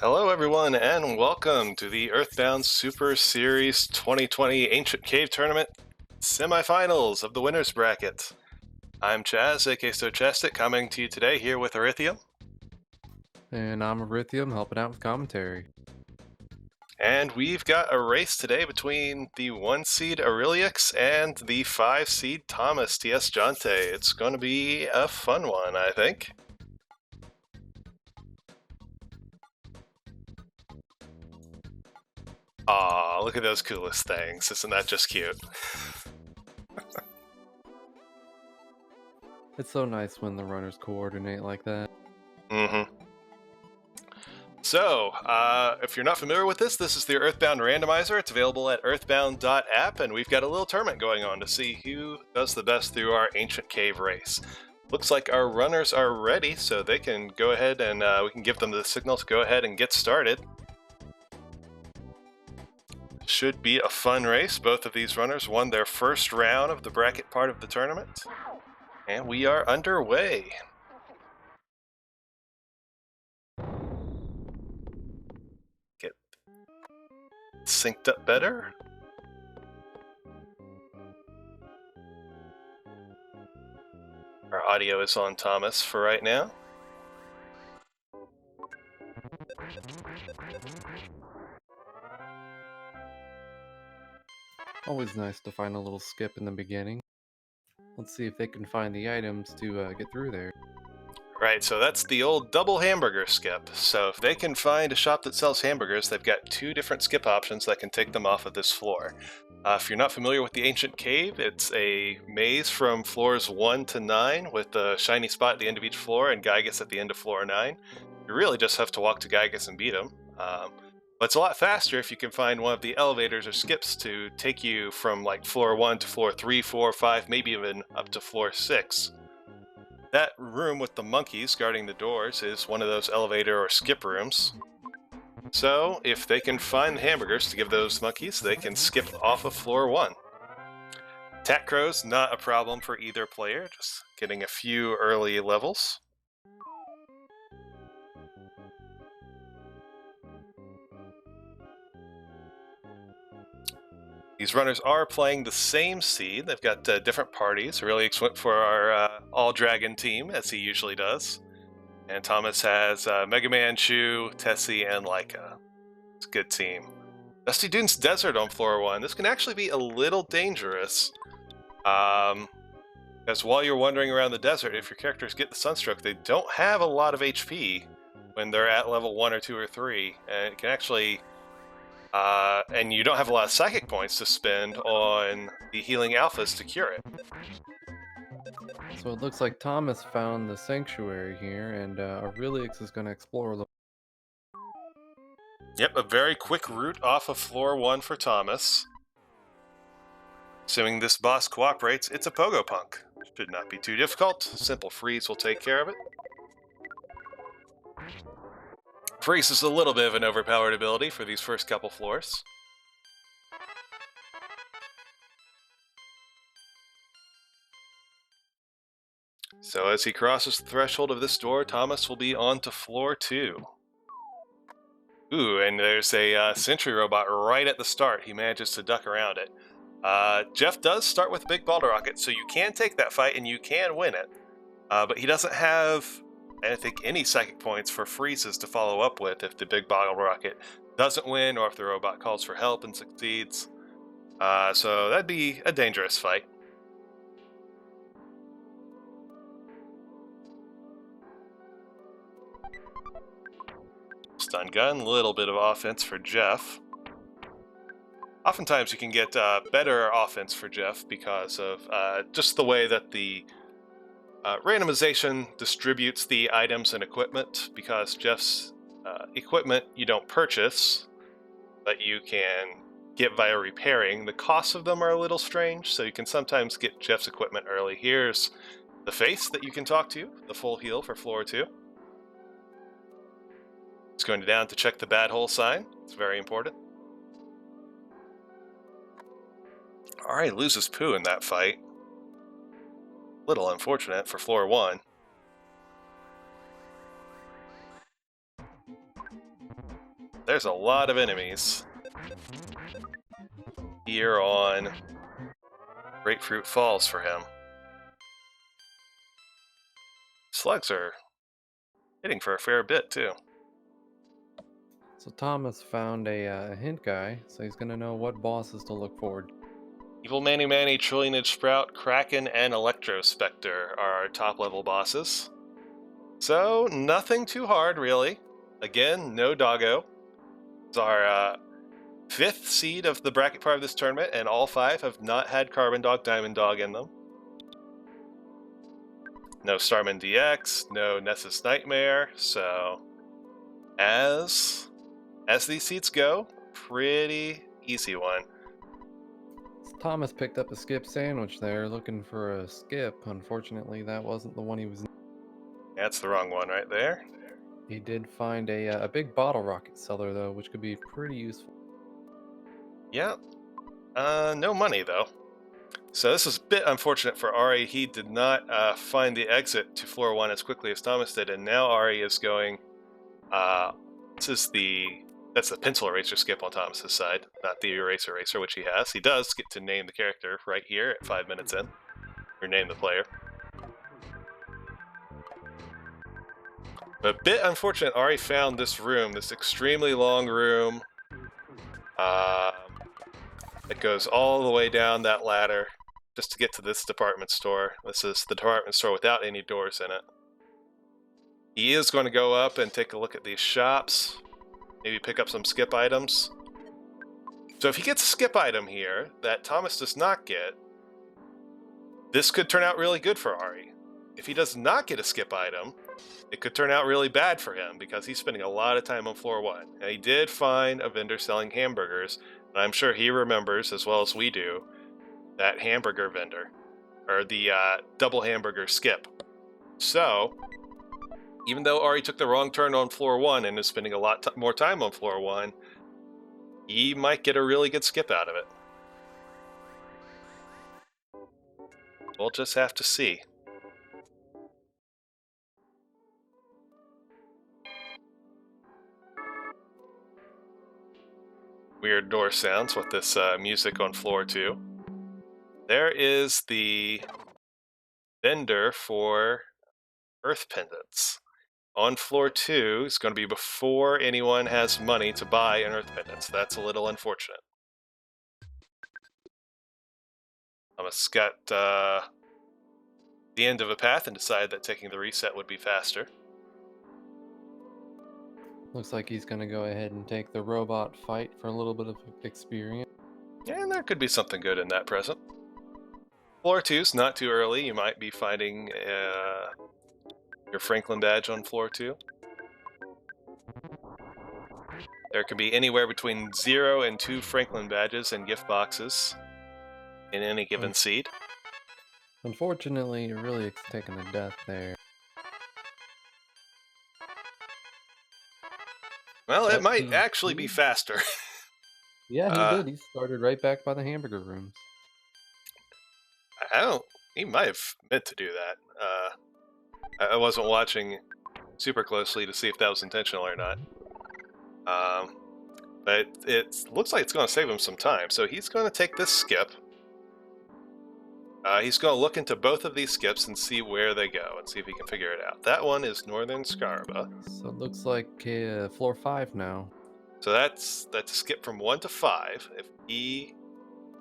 Hello everyone and welcome to the Earthbound Super Series 2020 Ancient Cave Tournament Semifinals of the Winners Bracket. I'm Chaz, aka Stochastic, coming to you today here with Aurilliux. And I'm Aurilliux, helping out with commentary. And we've got a race today between the 1 seed Aurilliux and the 5 seed Thomas tsjonte. It's going to be a fun one, I think. Aw, look at those coolest things. Isn't that just cute? It's so nice when the runners coordinate like that. Mm-hmm. So, if you're not familiar with this is the Earthbound Randomizer. It's available at earthbound.app, and we've got a little tournament going on to see who does the best through our Ancient Cave race. Looks like our runners are ready, so they can go ahead and we can give them the signal to go ahead and get started. Should be a fun race. Both of these runners won their first round of the bracket part of the tournament, and we are underway. Get synced up better. Our audio is on Thomas for right now. Always nice to find a little skip in the beginning. Let's see if they can find the items to get through there. Right, so that's the old double hamburger skip. So if they can find a shop that sells hamburgers, they've got 2 different skip options that can take them off of this floor. If you're not familiar with the Ancient Cave, it's a maze from floors 1 to 9 with a shiny spot at the end of each floor and Gygus at the end of floor 9. You really just have to walk to Gygus and beat him. But it's a lot faster if you can find one of the elevators or skips to take you from like floor 1 to floor 3, 4, 5, maybe even up to floor 6. That room with the monkeys guarding the doors is one of those elevator or skip rooms. So, if they can find the hamburgers to give those monkeys, they can skip off of floor 1. Attack Crow's not a problem for either player, just getting a few early levels. These runners are playing the same seed. They've got different parties. Aurilliux went for our all-dragon team, as he usually does. And Thomas has Mega Man, Chu, Tessie, and Laika. It's a good team. Dusty Dunes Desert on floor 1. This can actually be a little dangerous. Because while you're wandering around the desert, if your characters get the sunstroke, they don't have a lot of HP when they're at level 1 or 2 or 3. And it can actually... and you don't have a lot of psychic points to spend on the healing alphas to cure it. So it looks like Thomas found the sanctuary here, and Aurilliux is going to explore a little. Yep, a very quick route off of floor 1 for Thomas. Assuming this boss cooperates, it's a Pogo Punk. Should not be too difficult. Simple freeze will take care of it. Freeze is a little bit of an overpowered ability for these first couple floors. So as he crosses the threshold of this door, Thomas will be on to floor 2. Ooh, and there's a sentry robot right at the start. He manages to duck around it. Jeff does start with a big bottle rocket, so you can take that fight and you can win it. But he doesn't have, I don't think, any psychic points for freezes to follow up with if the big bottle rocket doesn't win or if the robot calls for help and succeeds. So that'd be a dangerous fight. Stun gun, little bit of offense for Jeff. Oftentimes you can get better offense for Jeff because of just the way that the randomization distributes the items and equipment, because Jeff's equipment you don't purchase, but you can get via repairing. The costs of them are a little strange, so you can sometimes get Jeff's equipment early. Here's the face that you can talk to, the full heal for floor 2. It's going down to check the bad hole sign. It's very important. Ari loses poo in that fight. Little unfortunate for floor 1. There's a lot of enemies here on Grapefruit Falls for him. Slugs are hitting for a fair bit too. So Thomas found a hint guy, so he's going to know what bosses to look forward to. Evil Manny Manny, Trillionage Sprout, Kraken, and Electro Spectre are our top level bosses. So nothing too hard really. Again, no doggo. It's our 5th seed of the bracket part of this tournament, and all 5 have not had Carbon Dog, Diamond Dog in them. No Starman DX, no Nessus Nightmare, so as these seats go, pretty easy one. So Thomas picked up a skip sandwich there, looking for a skip. Unfortunately, that wasn't the one he was. That's the wrong one right there. He did find a big bottle rocket seller, though, which could be pretty useful. Yeah. No money, though. So this is a bit unfortunate for Ari. He did not find the exit to floor 1 as quickly as Thomas did, and now Ari is going... That's the pencil eraser skip on Thomas's side, not the eraser racer, which he has. He does get to name the character right here at 5 minutes in, or name the player. But a bit unfortunate, Ari found this room, this extremely long room that goes all the way down that ladder just to get to this department store. This is the department store without any doors in it. He is going to go up and take a look at these shops, maybe pick up some skip items. So if he gets a skip item here that Thomas does not get, this could turn out really good for Ari. If he does not get a skip item, it could turn out really bad for him because he's spending a lot of time on floor 1. And he did find a vendor selling hamburgers, and I'm sure he remembers, as well as we do, that hamburger vendor, or the double hamburger skip. So, even though Ari took the wrong turn on floor 1 and is spending a lot more time on floor 1, he might get a really good skip out of it. We'll just have to see. Weird door sounds with this music on floor 2. There is the vendor for earth pendants on floor 2 is going to be before anyone has money to buy an Earth Pendant, so that's a little unfortunate. Thomas got the end of a path and decided that taking the reset would be faster. Looks like he's gonna go ahead and take the robot fight for a little bit of experience. And there could be something good in that present. Floor 2's not too early. You might be finding your Franklin badge on floor 2. There could be anywhere between 0 and 2 Franklin badges and gift boxes in any given seed. Unfortunately, you're really taking a death there. Well, it But might he actually be did- faster. Yeah, he did. He started right back by the hamburger rooms. I don't. He might have meant to do that. I wasn't watching super closely to see if that was intentional or not. But it looks like it's going to save him some time. So he's going to take this skip. He's going to look into both of these skips and see where they go and see if he can figure it out. That one is Northern Scaraba. So it looks like floor 5 now. So that's a skip from 1 to 5. If he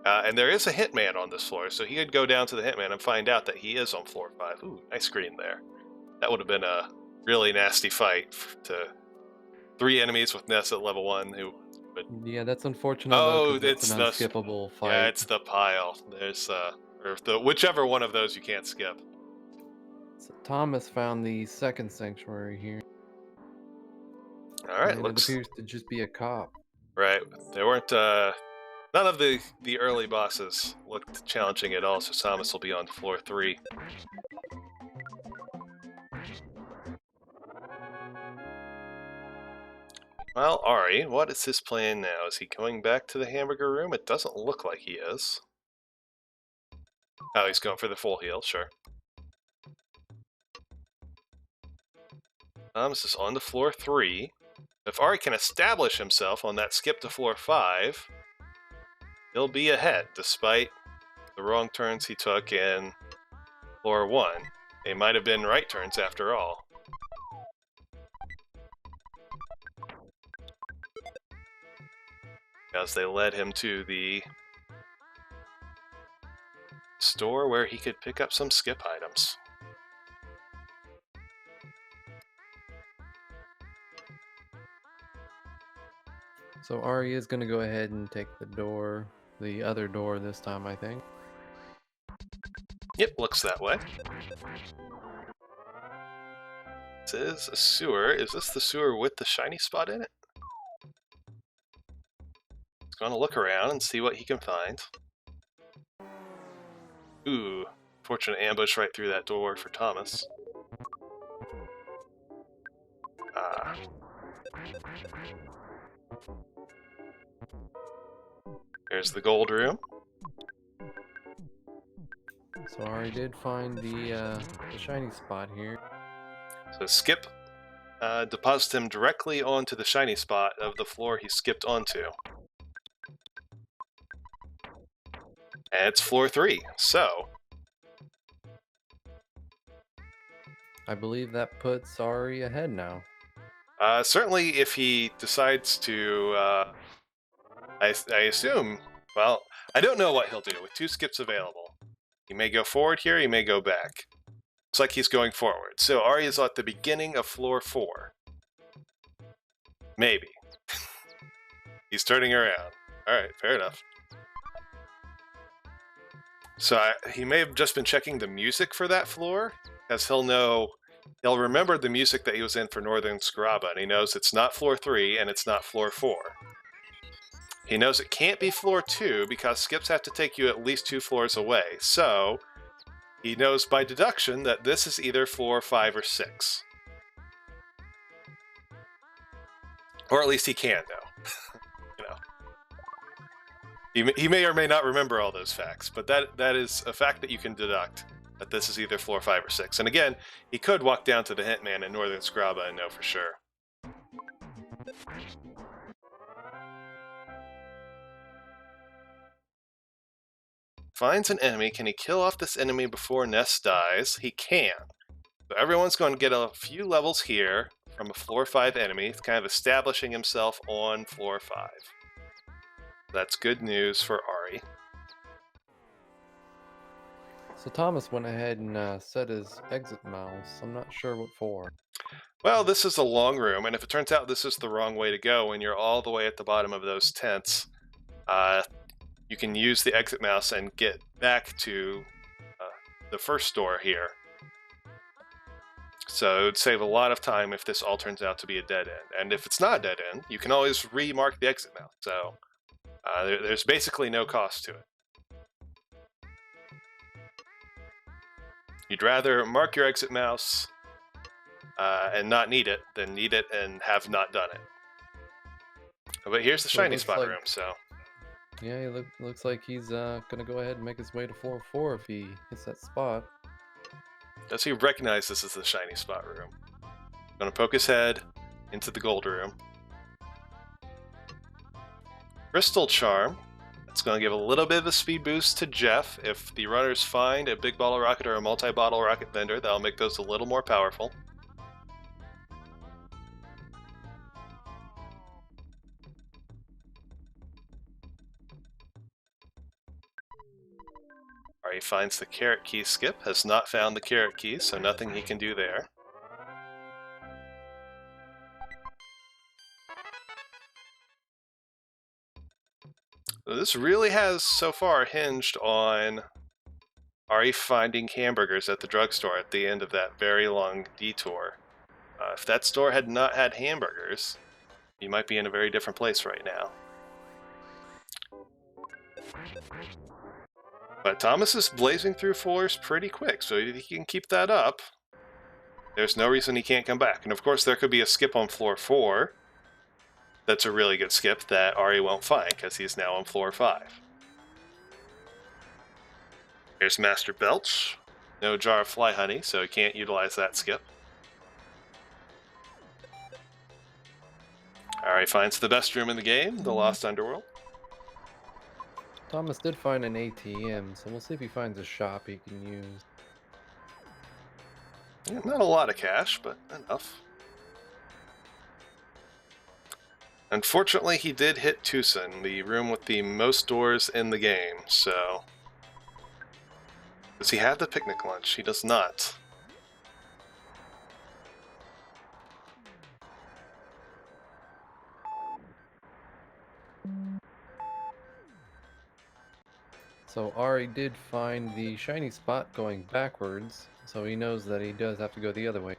and there is a hitman on this floor, so he could go down to the hitman and find out that he is on floor 5. Ooh, nice green there. That would have been a really nasty fight to 3 enemies with Ness at level 1 who would... Yeah, that's unfortunate. Oh, though, 'cause it's an the unskippable fight. Yeah, it's the pile. There's or whichever one of those you can't skip. So Thomas found the second sanctuary here. All right, and looks it appears to just be a cop. right. There weren't none of the early bosses looked challenging at all, so Thomas will be on floor 3. Well, Ari, what is his plan now? Is he going back to the hamburger room? It doesn't look like he is. Oh, he's going for the full heal, sure. Thomas is on to floor 3. If Ari can establish himself on that skip to floor 5, he'll be ahead, despite the wrong turns he took in floor 1. They might have been right turns after all. Because they led him to the store where he could pick up some skip items. So Ari is going to go ahead and take the other door this time, I think. Yep, looks that way. This is a sewer. Is this the sewer with the shiny spot in it? He's going to look around and see what he can find. Ooh, fortunate ambush right through that door for Thomas. There's the gold room. So Ari did find the shiny spot here. So skip deposits him directly onto the shiny spot of the floor he skipped onto. And it's floor 3, so... I believe that puts Ari ahead now. Certainly if he decides to... I assume... Well, I don't know what he'll do with 2 skips available. He may go forward here, he may go back. Looks like he's going forward. So Ari is at the beginning of floor 4. Maybe. He's turning around. Alright, fair enough. So he may have just been checking the music for that floor, as he'll remember the music that he was in for Northern Scaraba, and he knows it's not floor 3 and it's not floor 4. He knows it can't be floor 2 because skips have to take you at least 2 floors away, so he knows by deduction that this is either floor 5 or 6. Or at least he can know. He may or may not remember all those facts, but that is a fact that you can deduct, that this is either floor 5 or 6. And again, he could walk down to the Hitman in Northern Scaraba and know for sure. Finds an enemy. Can he kill off this enemy before Ness dies? He can. So everyone's going to get a few levels here from a floor 5 enemy, kind of establishing himself on floor 5. That's good news for Ari. So Thomas went ahead and set his exit mouse. I'm not sure what for. Well, this is a long room, and if it turns out this is the wrong way to go and you're all the way at the bottom of those tents, you can use the exit mouse and get back to the first door here. So it would save a lot of time if this all turns out to be a dead end. And if it's not a dead end, you can always remark the exit mouse. So there's basically no cost to it. You'd rather mark your exit mouse and not need it than need it and have not done it. But here's the So it shiny looks spot like- room, so Yeah, looks like he's gonna go ahead and make his way to floor 4 if he hits that spot. does he recognize this as the shiny spot room? Gonna poke his head into the gold room. Crystal Charm. It's going to give a little bit of a speed boost to Jeff. If the runners find a big bottle rocket or a multi-bottle rocket vendor, that'll make those a little more powerful. He finds the carrot key skip, has not found the carrot key, so nothing he can do there. So this really has so far hinged on Ari finding hamburgers at the drugstore at the end of that very long detour. If that store had not had hamburgers, you might be in a very different place right now. But Thomas is blazing through floors pretty quick, so if he can keep that up, there's no reason he can't come back. And of course, there could be a skip on floor 4 that's a really good skip that Ari won't find because he's now on floor 5. Here's Master Belch. No jar of fly honey, so he can't utilize that skip. Ari finds the best room in the game, the Lost Underworld. Thomas did find an ATM, so we'll see if he finds a shop he can use. Yeah, not a lot of cash, but enough. Unfortunately, he did hit Tucson, the room with the most doors in the game, so... Does he have the picnic lunch? He does not. So Ari did find the shiny spot going backwards, so he knows that he does have to go the other way.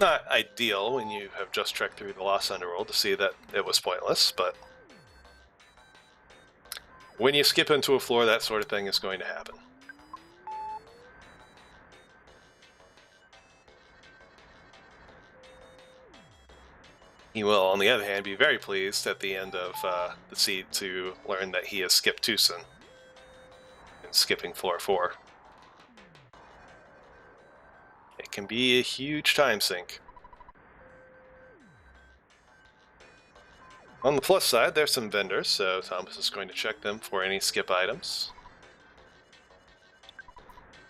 Not ideal when you have just trekked through the Lost Underworld to see that it was pointless, but... when you skip into a floor, that sort of thing is going to happen. He will, on the other hand, be very pleased at the end of the seed to learn that he has skipped Tucson and skipping floor 4. It can be a huge time sink. On the plus side, there's some vendors, so Thomas is going to check them for any skip items.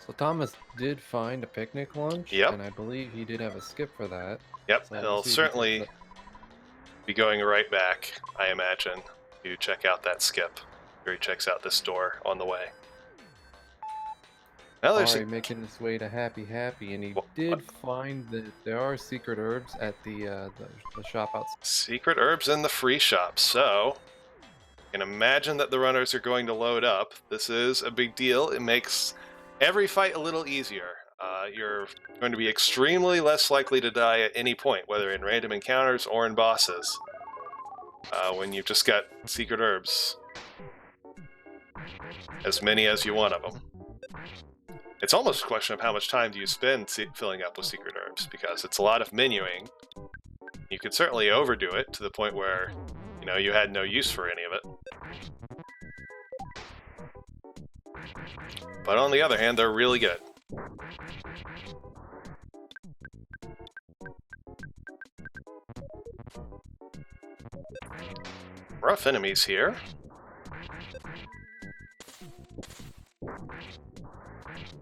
So Thomas did find a picnic lunch, Yep. and I believe he did have a skip for that. Yep, So we'll he'll see if he certainly gets be going right back, I imagine, to check out that skip. Or he checks out this door on the way. Now there's Ari making his way to Happy, and he did find that there are secret herbs at the shop outside. secret herbs in the free shop, so you can imagine that the runners are going to load up. This is a big deal. It makes every fight a little easier. You're going to be extremely less likely to die at any point, whether in random encounters or in bosses, when you've just got secret herbs. As many as you want of them. It's almost a question of how much time do you spend filling up with secret herbs, because it's a lot of menuing. You could certainly overdo it to the point where, you know, you had no use for any of it. But on the other hand, they're really good. rough enemies here.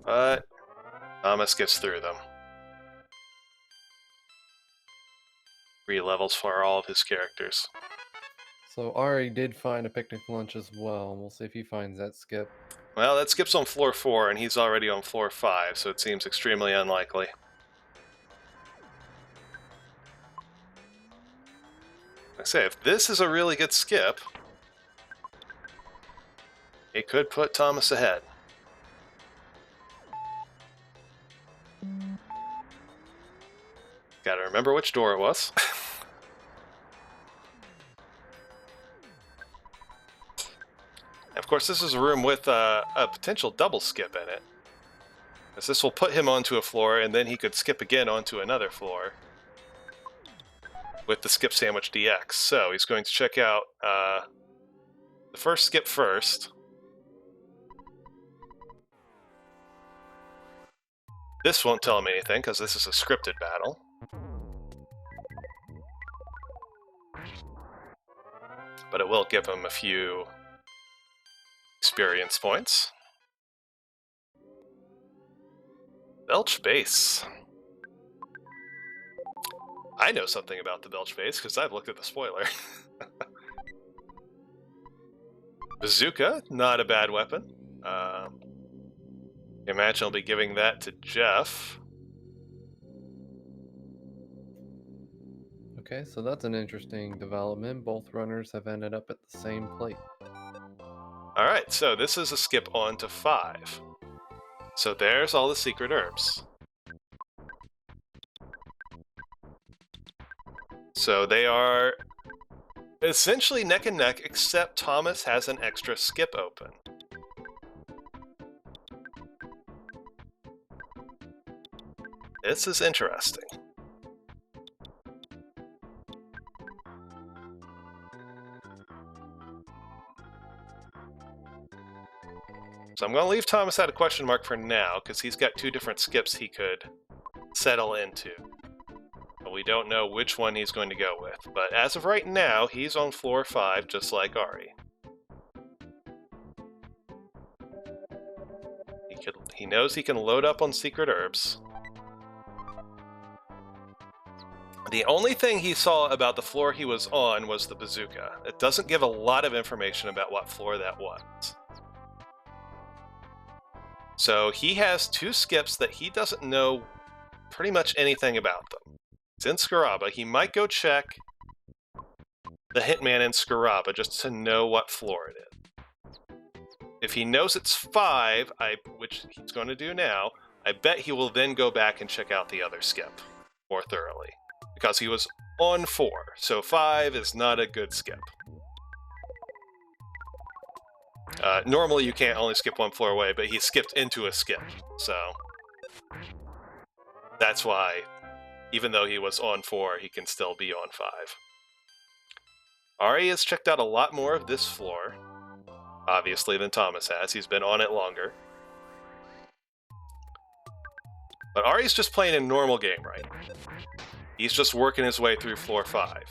But Thomas gets through them. 3 levels for all of his characters. So Ari did find a picnic lunch as well. We'll see if he finds that skip. Well, that skip's on floor 4, and he's already on floor 5, so it seems extremely unlikely. Like I say, if this is a really good skip, it could put Thomas ahead. Gotta remember which door it was. Of course, this is a room with a potential double skip in it. As this will put him onto a floor, and then he could skip again onto another floor with the Skip Sandwich DX. So he's going to check out the first skip first. This won't tell him anything, because this is a scripted battle. But it will give him a few experience points. Belch base. I know something about the Belch base because I've looked at the spoiler. Bazooka, not a bad weapon. I imagine I'll be giving that to Jeff. Okay, so that's an interesting development. Both runners have ended up at the same plate. Alright, so this is a skip on to 5. So there's all the secret herbs. So they are essentially neck and neck, except Thomas has an extra skip open. This is interesting. So I'm going to leave Thomas at a question mark for now, because he's got 2 different skips he could settle into. But we don't know which one he's going to go with. But as of right now, he's on floor 5, just like Ari. He knows he can load up on secret herbs. The only thing he saw about the floor he was on was the bazooka. It doesn't give a lot of information about what floor that was. So he has 2 skips that he doesn't know pretty much anything about them. It's in Scaraba. He might go check the Hitman in Scaraba just to know what floor it is. If he knows it's 5, which he's going to do now, I bet he will then go back and check out the other skip more thoroughly. Because he was on 4, so 5 is not a good skip. Normally you can't only skip 1 floor away, but he skipped into a skip, so that's why, even though he was on 4, he can still be on 5. Ari has checked out a lot more of this floor, obviously, than Thomas has. He's been on it longer. But Ari's just playing a normal game right now. He's just working his way through floor 5.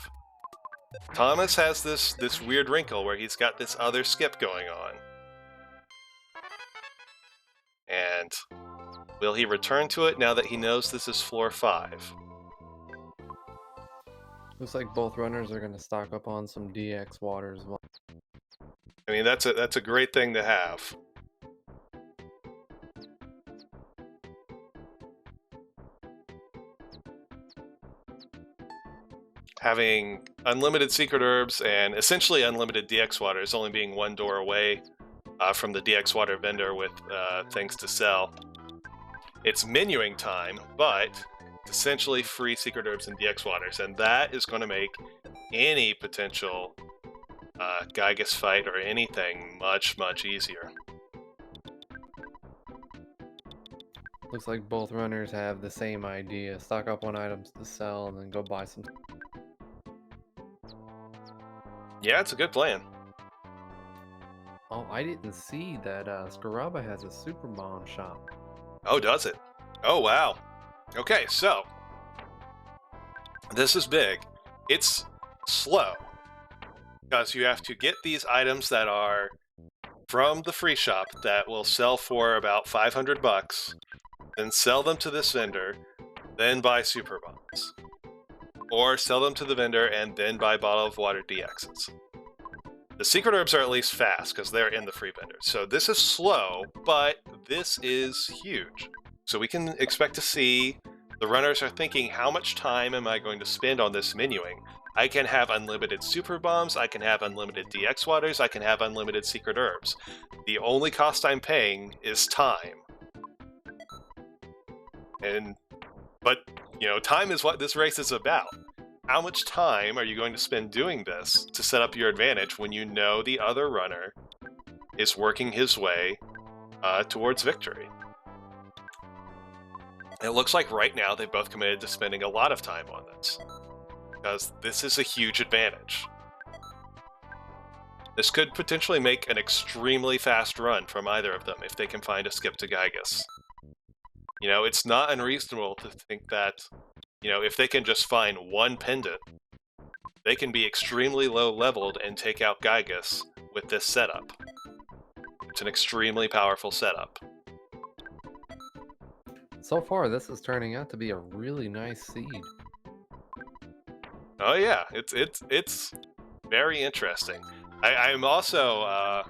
Thomas has this weird wrinkle where he's got this other skip going on. And will he return to it now that he knows this is floor 5? Looks like both runners are going to stock up on some DX water as well. I mean, that's a great thing to have. Having unlimited secret herbs and essentially unlimited DX water is only being 1 door away from the DX water vendor with things to sell. It's menuing time, but it's essentially free secret herbs and DX waters, and that is going to make any potential Gygas fight or anything much, much easier. Looks like both runners have the same idea. Stock up on items to sell and then go buy some. Yeah, it's a good plan. Oh, I didn't see that Scaraba has a Super Bomb shop. Oh, does it? Oh, wow. Okay, so this is big. It's slow. because you have to get these items that are from the free shop that will sell for about 500 bucks, then sell them to this vendor, then buy super bombs. Or sell them to the vendor and then buy bottle of water DXs. The secret herbs are at least fast because they're in the free vendor. So this is slow, but this is huge. So we can expect to see the runners are thinking, how much time am I going to spend on this menuing? I can have unlimited super bombs, I can have unlimited DX waters, I can have unlimited secret herbs. The only cost I'm paying is time. But, time is what this race is about. How much time are you going to spend doing this to set up your advantage when you know the other runner is working his way towards victory? It looks like right now they've both committed to spending a lot of time on this, because this is a huge advantage. This could potentially make an extremely fast run from either of them if they can find a skip to Gygus. It's not unreasonable to think that, if they can just find one pendant, they can be extremely low leveled and take out Gygus with this setup. It's an extremely powerful setup. So far, this is turning out to be a really nice seed. Oh yeah, it's very interesting. I'm also,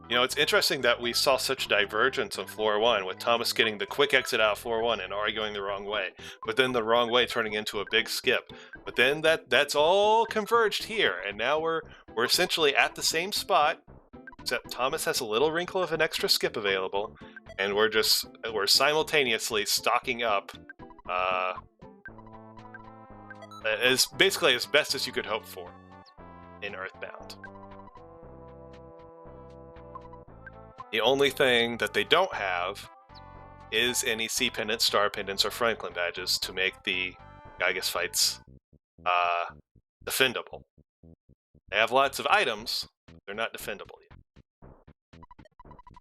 it's interesting that we saw such divergence on floor 1, with Thomas getting the quick exit out of floor 1 and Ari going the wrong way, but then the wrong way turning into a big skip. But then that's all converged here, and now we're essentially at the same spot, except Thomas has a little wrinkle of an extra skip available, and we're simultaneously stocking up as best as you could hope for in Earthbound. The only thing that they don't have is any C pendants, star pendants, or Franklin badges to make the Gygus fights defendable. They have lots of items, but they're not defendable yet.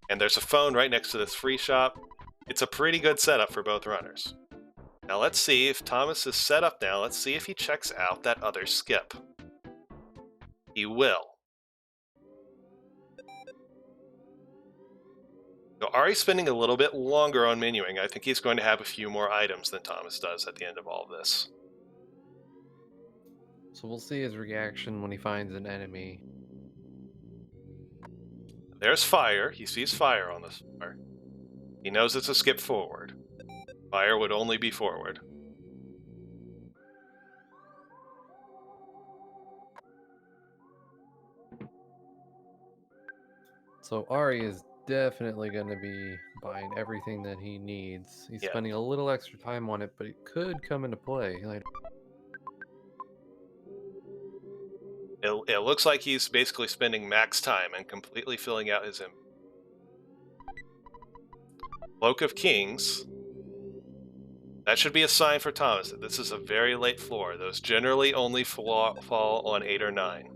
And there's a phone right next to this free shop. It's a pretty good setup for both runners. Now let's see if Thomas is set up now. Let's see if he checks out that other skip. He will. So Ari's spending a little bit longer on menuing. I think he's going to have a few more items than Thomas does at the end of all of this. So we'll see his reaction when he finds an enemy. There's fire. He sees fire on this floor. He knows it's a skip forward. Fire would only be forward. So Ari is definitely going to be buying everything that he needs. He's spending a little extra time on it, but it could come into play later. It looks like he's basically spending max time and completely filling out his Cloak of Kings. That should be a sign for Thomas that this is a very late floor. Those generally only fall on 8 or 9.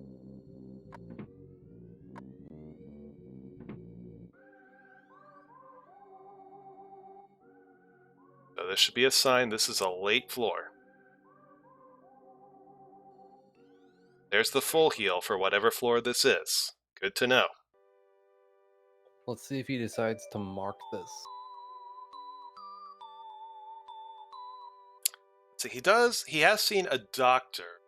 So this should be a sign this is a late floor. There's the full heal for whatever floor this is. Good to know. Let's see if he decides to mark this. So he has seen a doctor.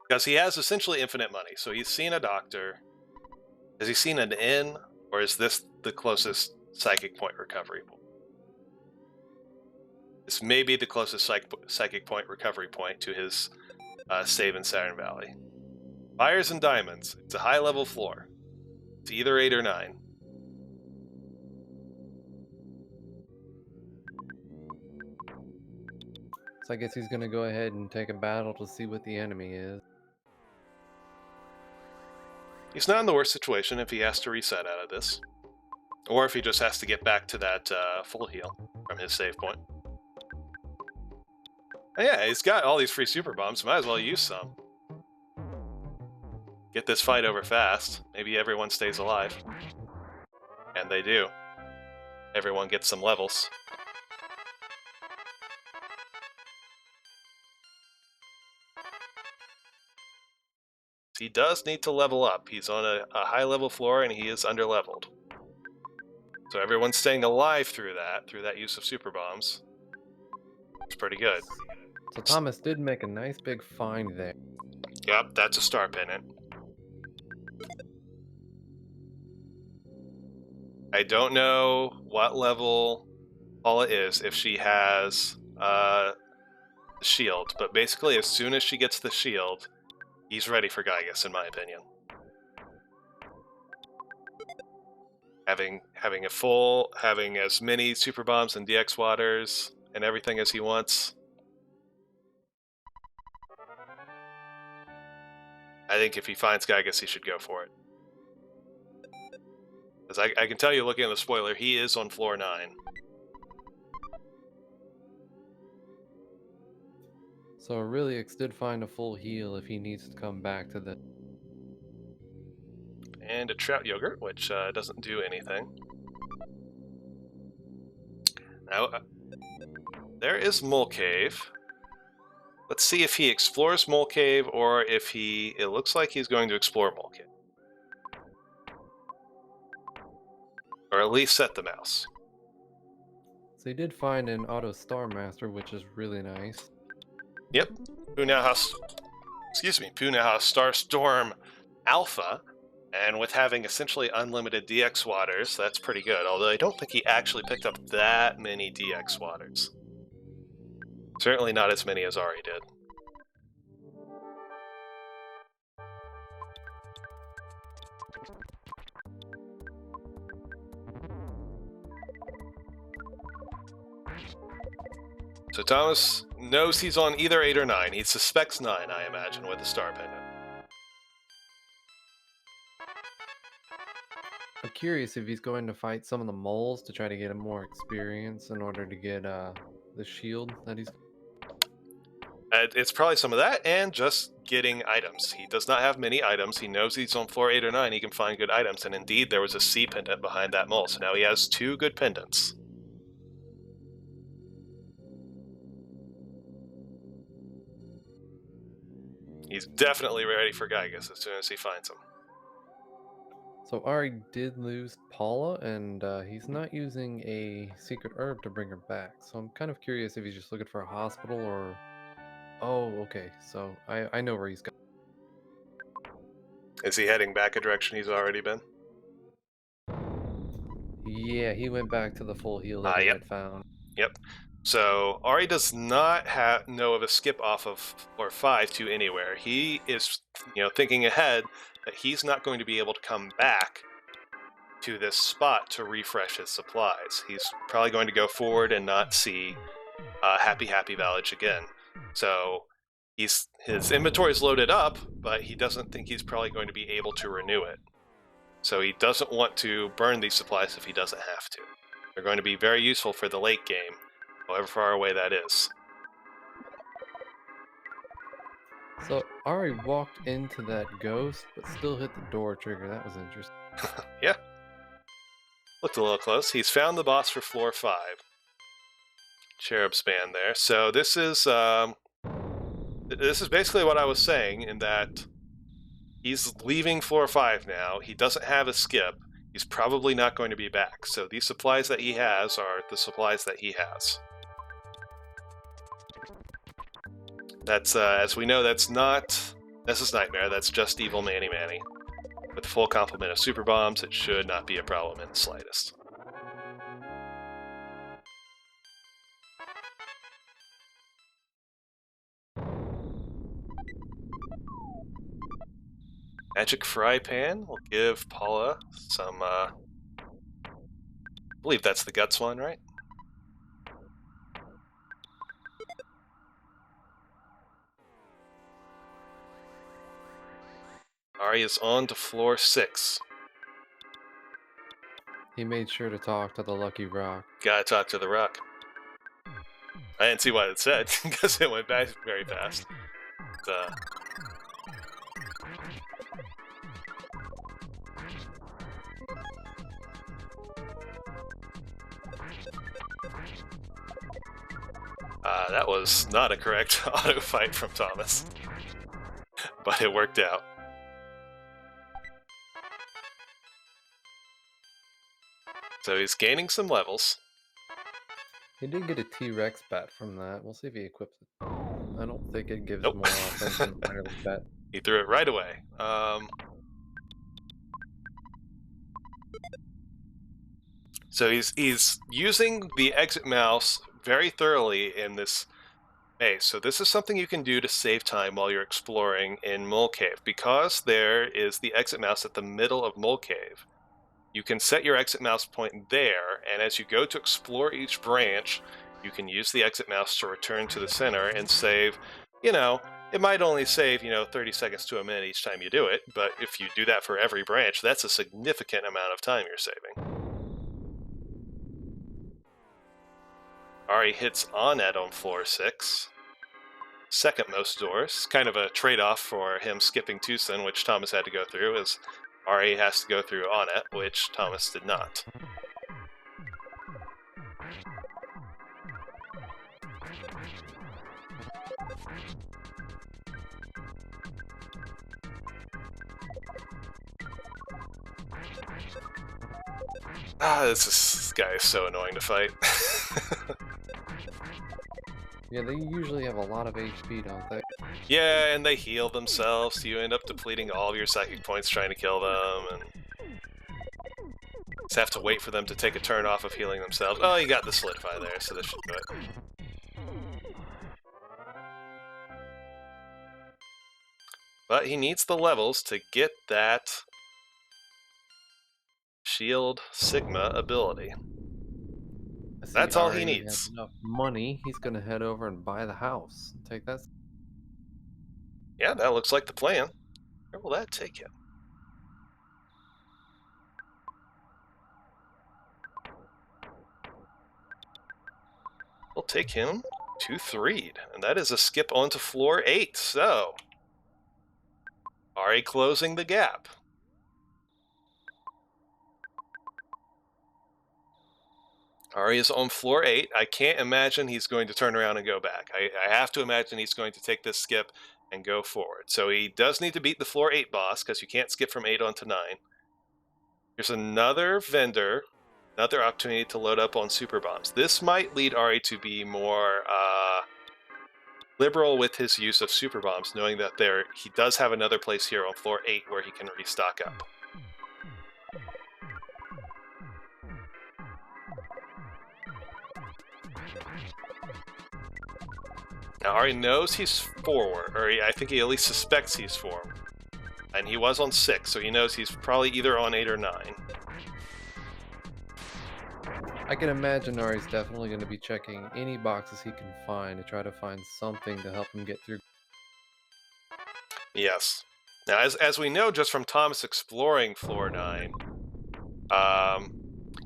Because he has essentially infinite money. So he's seen a doctor. Has he seen an inn? Or is this the closest psychic point recovery point? This may be the closest psychic point recovery point to his save in Saturn Valley. Fires and diamonds. It's a high-level floor. It's either 8 or 9. So I guess he's going to go ahead and take a battle to see what the enemy is. He's not in the worst situation if he has to reset out of this. Or if he just has to get back to that full heal from his save point. And yeah, he's got all these free super bombs, might as well use some. Get this fight over fast. Maybe everyone stays alive. And they do. Everyone gets some levels. He does need to level up. He's on a high level floor and he is underleveled. So everyone's staying alive through that use of super bombs. It's pretty good. So Thomas did make a nice big find there. Yep, that's a star pennant. I don't know what level Paula is, if she has the shield, but basically as soon as she gets the shield, he's ready for Gygas, in my opinion. Having as many super bombs and DX waters and everything as he wants. I think if he finds Gygas, he should go for it. Because I can tell you, looking at the spoiler, he is on floor 9. So Aurilliux did find a full heal if he needs to come back to the... And a trout yogurt, which doesn't do anything. Now, there is Mole Cave. Let's see if he explores Mole Cave or if he... It looks like he's going to explore Mole Cave. Or at least set the mouse. So he did find an Auto Star Master, which is really nice. Yep. Pooh now has Starstorm Alpha, and with having essentially unlimited DX waters, that's pretty good. Although I don't think he actually picked up that many DX waters. Certainly not as many as Ari did. So Thomas knows he's on either 8 or 9. He suspects 9, I imagine, with the star pendant. I'm curious if he's going to fight some of the moles to try to get him more experience in order to get the shield that he's... It's probably some of that, and just getting items. He does not have many items. He knows he's on floor 8 or 9. He can find good items, and indeed there was a C pendant behind that mole, so now he has 2 good pendants. He's definitely ready for Gygas as soon as he finds him. So Ari did lose Paula, and he's not using a secret herb to bring her back. So I'm kind of curious if he's just looking for a hospital or... Oh, okay. So I know where he's going. Is he heading back a direction he's already been? Yeah, he went back to the full heal that he had found. Yep. So Ari does not know of a skip off of floor 5 to anywhere. He is, thinking ahead that he's not going to be able to come back to this spot to refresh his supplies. He's probably going to go forward and not see Happy Village again. So his inventory is loaded up, but he doesn't think he's probably going to be able to renew it. So he doesn't want to burn these supplies if he doesn't have to. They're going to be very useful for the late game, however far away that is. So Ari walked into that ghost, but still hit the door trigger. That was interesting. Yeah. Looked a little close. He's found the boss for floor 5. Cherub's band there. So this is basically what I was saying, in that he's leaving floor 5 now. He doesn't have a skip. He's probably not going to be back. So these supplies that he has are the supplies that he has. That's, as we know, that's not Ness's Nightmare. That's just Evil Manny Manny. With a full complement of super bombs, it should not be a problem in the slightest. Magic Fry Pan will give Paula some, I believe that's the Guts one, right? Ari is on to floor 6. He made sure to talk to the Lucky Rock. Gotta talk to the rock. I didn't see what it said, because it went back very fast. But, that was not a correct auto fight from Thomas, but it worked out. So he's gaining some levels. He did get a T-Rex bat from that. We'll see if he equips it. I don't think it gives Nope. more offense than the wireless bat. He threw it right away. So he's using the exit mouse very thoroughly in this maze. So this is something you can do to save time while you're exploring in Mole Cave. Because there is the exit mouse at the middle of Mole Cave, you can set your exit mouse point there, and as you go to explore each branch, you can use the exit mouse to return to the center and save, it might only save, 30 seconds to a minute each time you do it, but if you do that for every branch, that's a significant amount of time you're saving. Ari hits Onett on floor 6. Second most doors. Kind of a trade-off for him skipping Tucson, which Thomas had to go through, as Ari has to go through Onett, which Thomas did not. This guy is so annoying to fight. Yeah, they usually have a lot of HP, don't they? Yeah, and they heal themselves, so you end up depleting all of your psychic points trying to kill them, and just have to wait for them to take a turn off of healing themselves. Oh, you got the solidify there, so this should do it. But he needs the levels to get that Shield Sigma ability. That's all he needs. Has enough money. He's gonna head over and buy the house. Take that. Yeah, that looks like the plan. Where will that take him? We'll take him to Threed, and that is a skip onto floor 8. So, Ari closing the gap. Ari is on floor 8. I can't imagine he's going to turn around and go back. I have to imagine he's going to take this skip and go forward. So he does need to beat the floor 8 boss, because you can't skip from 8 onto 9. Here's another vendor, another opportunity to load up on super bombs. This might lead Ari to be more liberal with his use of super bombs, knowing that he does have another place here on floor 8 where he can restock up. Now Ari knows he's forward, or I think he at least suspects he's forward. And he was on 6, so he knows he's probably either on 8 or 9. I can imagine Ari's definitely going to be checking any boxes he can find to try to find something to help him get through. Yes. Now, as we know just from Thomas exploring floor 9,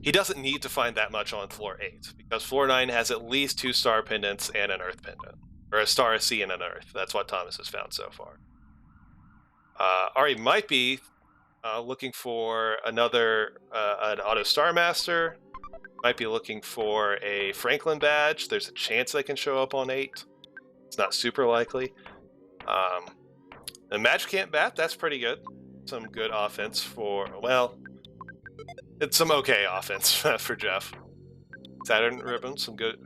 he doesn't need to find that much on floor 8, because floor 9 has at least 2 star pendants and an earth pendant. Or a star, a sea, and an earth. That's what Thomas has found so far. Ari might be looking for another an Auto Star Master. Might be looking for a Franklin badge. There's a chance they can show up on 8. It's not super likely. The Magic Ant Bat, that's pretty good. Some good offense for, well, it's some okay offense for Jeff. Saturn Ribbon, some good,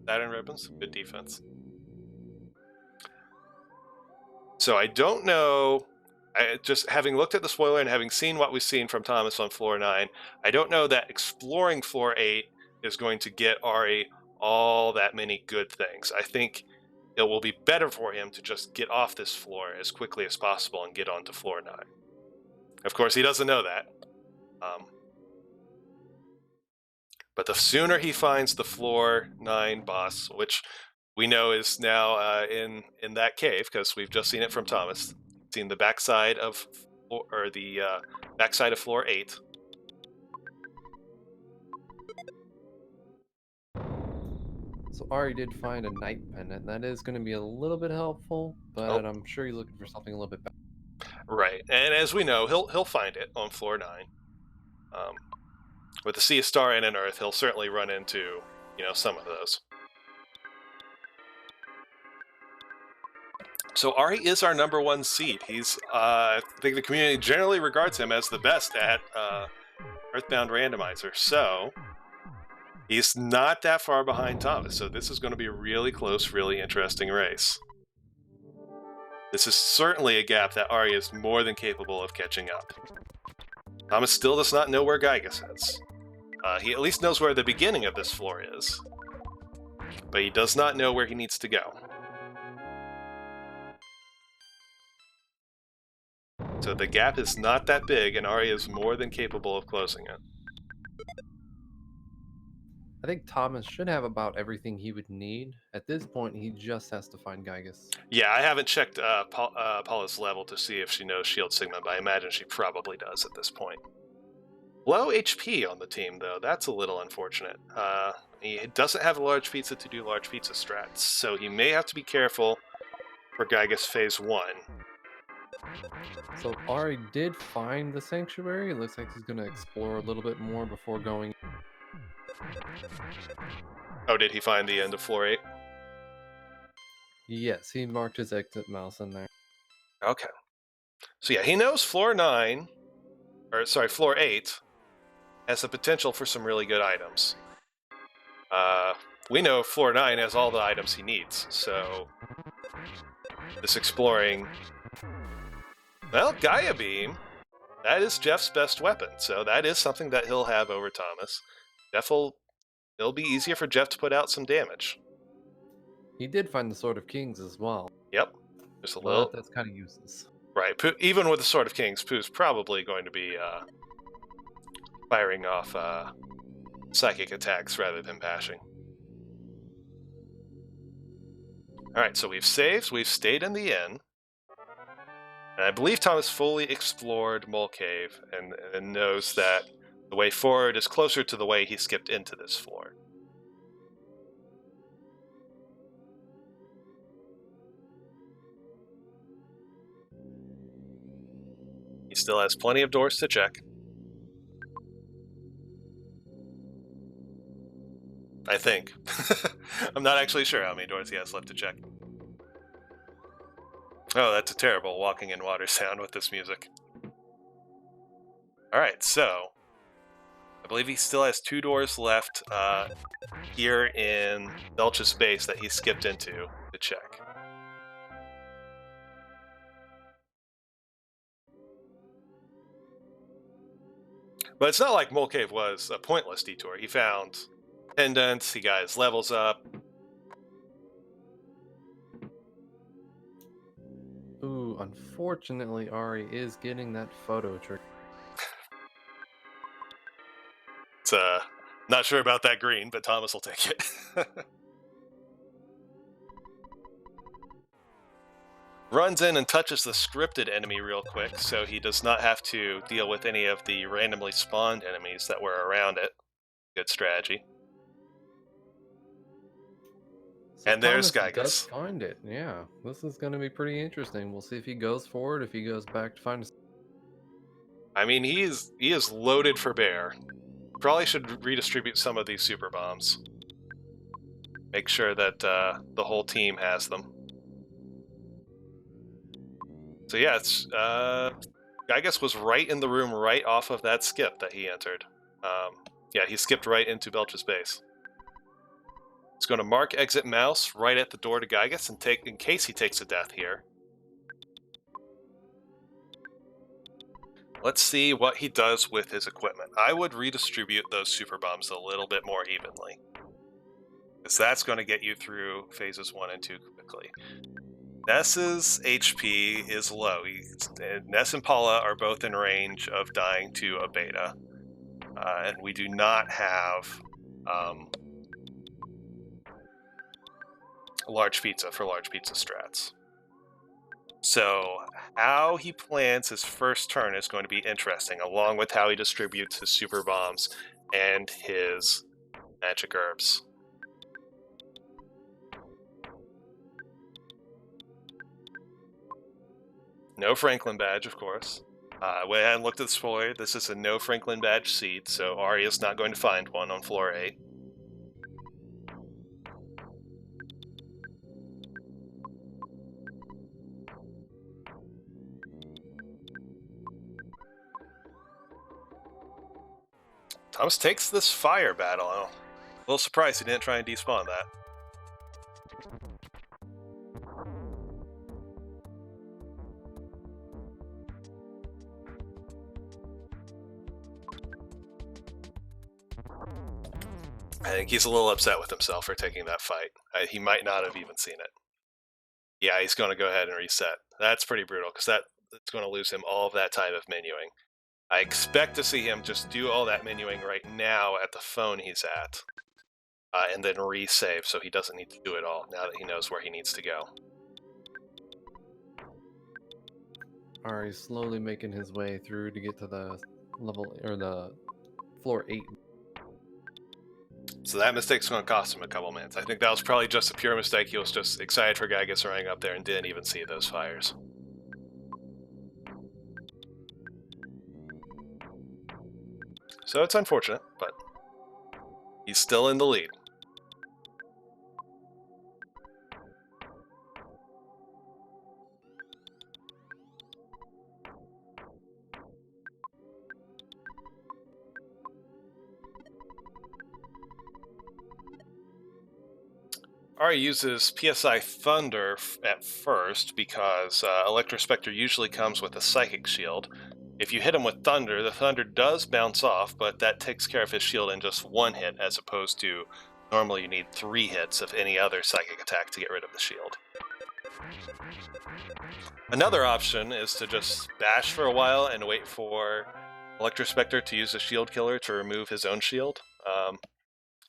Saturn Ribbon, some good defense. So I don't know, just having looked at the spoiler and having seen what we've seen from Thomas on floor 9, I don't know that exploring floor 8 is going to get Ari all that many good things. I think it will be better for him to just get off this floor as quickly as possible and get onto floor 9. Of course, he doesn't know that. But the sooner he finds the floor 9 boss, which we know is now in that cave, because we've just seen it from Thomas, seen the backside of backside of floor 8. So Ari did find a night pendant. That is going to be a little bit helpful, but I'm sure you're looking for something a little bit better. Right, and as we know, he'll find it on floor 9. With a sea, a star, and an earth, he'll certainly run into, some of those. So Ari is our number 1 seed. He's, I think the community generally regards him as the best at, Earthbound randomizer. So he's not that far behind Thomas. So this is going to be a really close, really interesting race. This is certainly a gap that Ari is more than capable of catching up. Thomas still does not know where Gygas is. He at least knows where the beginning of this floor is, but he does not know where he needs to go. So the gap is not that big, and Ari is more than capable of closing it. I think Thomas should have about everything he would need. At this point, he just has to find Gygas. Yeah, I haven't checked Paula's level to see if she knows Shield Sigma, but I imagine she probably does at this point. Low HP on the team, though. That's a little unfortunate. He doesn't have a large pizza to do large pizza strats, so he may have to be careful for Gygas Phase 1. So Ari did find the sanctuary. It looks like he's going to explore a little bit more before going. Oh, did he find the end of Floor 8? Yes, he marked his exit mouse in there. Okay. So yeah, he knows Floor 8 has the potential for some really good items. We know Floor 9 has all the items he needs, so this exploring... Well, Gaia Beam, that is Jeff's best weapon, so that is something that he'll have over Thomas. It'll be easier for Jeff to put out some damage. He did find the Sword of Kings as well. Yep, just a But little... that's kind of useless. Right, even with the Sword of Kings, Pooh's probably going to be firing off psychic attacks rather than bashing. Alright, so we've saved, we've stayed in the inn, and I believe Thomas fully explored Mole Cave and knows that the way forward is closer to the way he skipped into this floor. He still has plenty of doors to check. I think. I'm not actually sure how many doors he has left to check. Oh, that's a terrible walking in water sound with this music. Alright, so I believe he still has 2 doors left here in Belch's base that he skipped into to check. But it's not like Mole Cave was a pointless detour. He found pendants, he got his levels up. Ooh, unfortunately, Ari is getting that photo trick. It's not sure about that green, but Thomas will take it. Runs in and touches the scripted enemy real quick, so he does not have to deal with any of the randomly spawned enemies that were around it. Good strategy. So And there's Thomas Gygas. does find it. Yeah, this is going to be pretty interesting. We'll see if he goes forward, if he goes back to find us. I mean, he is loaded for bear. Probably should redistribute some of these super bombs. Make sure that the whole team has them. So yeah, it's Gygas was right in the room right off of that skip that he entered. Yeah, he skipped right into Belch's base. He's going to mark exit mouse right at the door to Gygas and take in case he takes a death here. Let's see what he does with his equipment. I would redistribute those super bombs a little bit more evenly, because that's going to get you through phases 1 and 2 quickly. Ness's HP is low. Ness and Paula are both in range of dying to a beta. And we do not have large pizza for large pizza strats. So how he plans his first turn is going to be interesting, along with how he distributes his super bombs and his magic herbs. No Franklin badge, of course. I went ahead and looked at the spoiler. This is a no Franklin badge seat, so Ari is not going to find one on floor 8. Thomas takes this fire battle. I'm a little surprised he didn't try and despawn that. I think he's a little upset with himself for taking that fight. He might not have even seen it. Yeah, he's going to go ahead and reset. That's pretty brutal, because it's going to lose him all of that time of menuing. I expect to see him just do all that menuing right now at the phone he's at, and then resave so he doesn't need to do it all now that he knows where he needs to go. Ari's slowly making his way through to get to the level, or the floor 8. So that mistake's going to cost him a couple minutes. I think that was probably just a pure mistake. He was just excited for Gygas running up there and didn't even see those fires. So it's unfortunate, but he's still in the lead. Ari uses PSI Thunder at first because Electrospectre usually comes with a Psychic Shield. If you hit him with Thunder, the Thunder does bounce off, but that takes care of his shield in just one hit, as opposed to normally you need 3 hits of any other Psychic attack to get rid of the shield. Another option is to just bash for a while and wait for Electrospectre to use a Shield Killer to remove his own shield.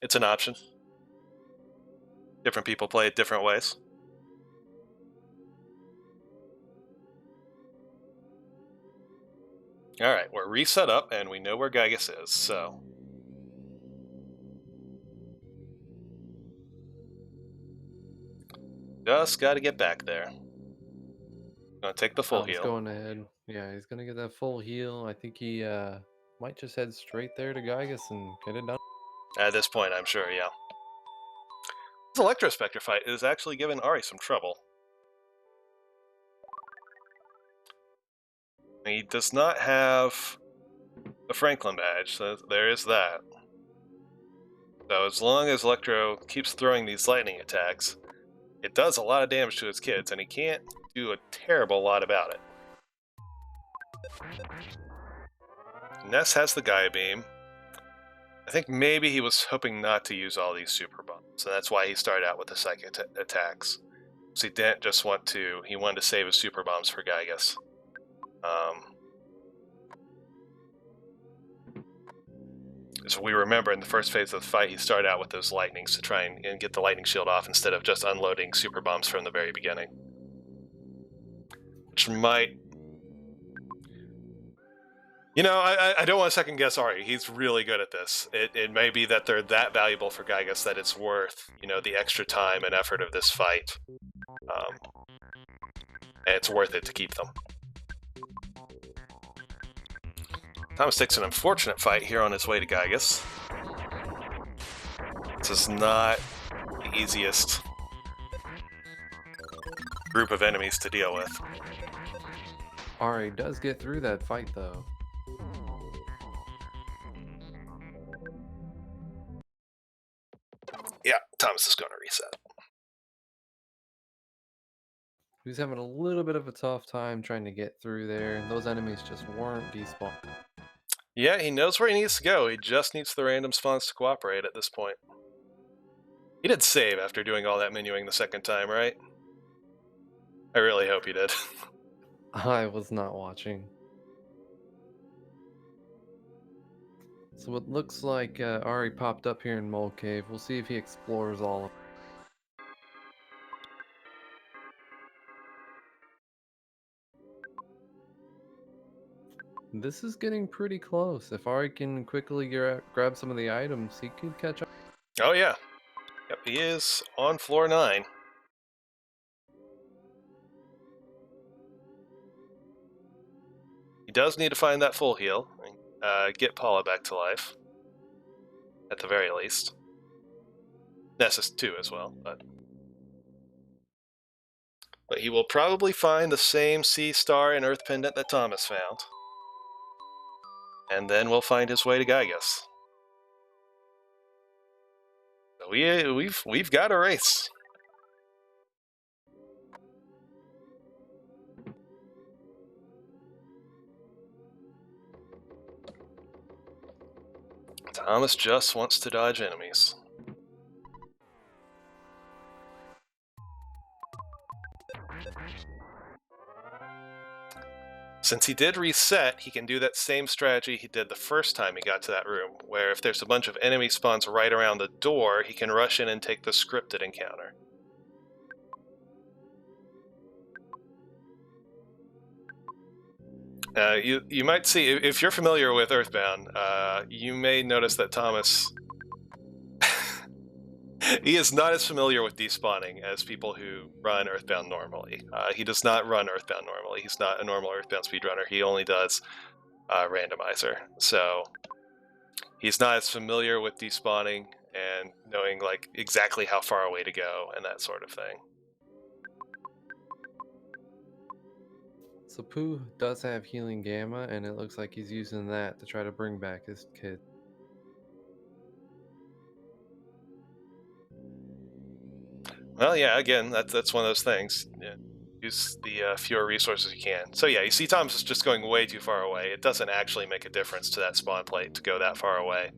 It's an option. Different people play it different ways. Alright, we're reset up and we know where Gygas is, so... just gotta get back there. Gonna take the full heal. Going ahead. Yeah, he's gonna get that full heal. I think he might just head straight there to Gygas and get it done. At this point, I'm sure, yeah. This Electrospectre fight is actually giving Ari some trouble. He does not have a Franklin badge, so there is that. So as long as Electro keeps throwing these lightning attacks, it does a lot of damage to his kids, and he can't do a terrible lot about it. Ness has the Gaia Beam. I think maybe he was hoping not to use all these super bombs, so that's why he started out with the psychic attacks. So he didn't just want to, he wanted to save his super bombs for Gygas. As we remember, in the first phase of the fight, he started out with those lightnings to try and get the lightning shield off instead of just unloading super bombs from the very beginning. Which might... You know, I don't want to second guess Ari. He's really good at this. It may be that they're that valuable for Gygas that it's worth, you know, the extra time and effort of this fight. And it's worth it to keep them. Thomas takes an unfortunate fight here on his way to Gygas. This is not the easiest group of enemies to deal with. Ari does get through that fight, though. Yeah, Thomas is going to reset. He's having a little bit of a tough time trying to get through there, and those enemies just weren't despawned. Yeah, he knows where he needs to go. He just needs the random spawns to cooperate at this point. He did save after doing all that menuing the second time, right? I really hope he did. I was not watching. So it looks like Ari popped up here in Mole Cave. We'll see if he explores all of it. This is getting pretty close. If Ari can quickly grab some of the items, he could catch up. Oh yeah. Yep, he is on floor 9. He does need to find that full heal, and get Paula back to life. At the very least. Nessus too as well, but he will probably find the same Sea Star and Earth Pendant that Thomas found. And then we'll find his way to Gygas. We've got a race. Thomas just wants to dodge enemies. Since he did reset, he can do that same strategy he did the first time he got to that room, where if there's a bunch of enemy spawns right around the door, he can rush in and take the scripted encounter. You might see, if you're familiar with Earthbound, you may notice that Thomas, he is not as familiar with despawning as people who run Earthbound normally. He does not run Earthbound normally. He's not a normal Earthbound speedrunner. He only does randomizer. So he's not as familiar with despawning and knowing like exactly how far away to go and that sort of thing. So Pooh does have healing gamma, and it looks like he's using that to try to bring back his kid. Well, yeah, again, that's one of those things. Yeah. Use the fewer resources you can. So yeah, you see Thomas is just going way too far away. It doesn't actually make a difference to that spawn plate to go that far away.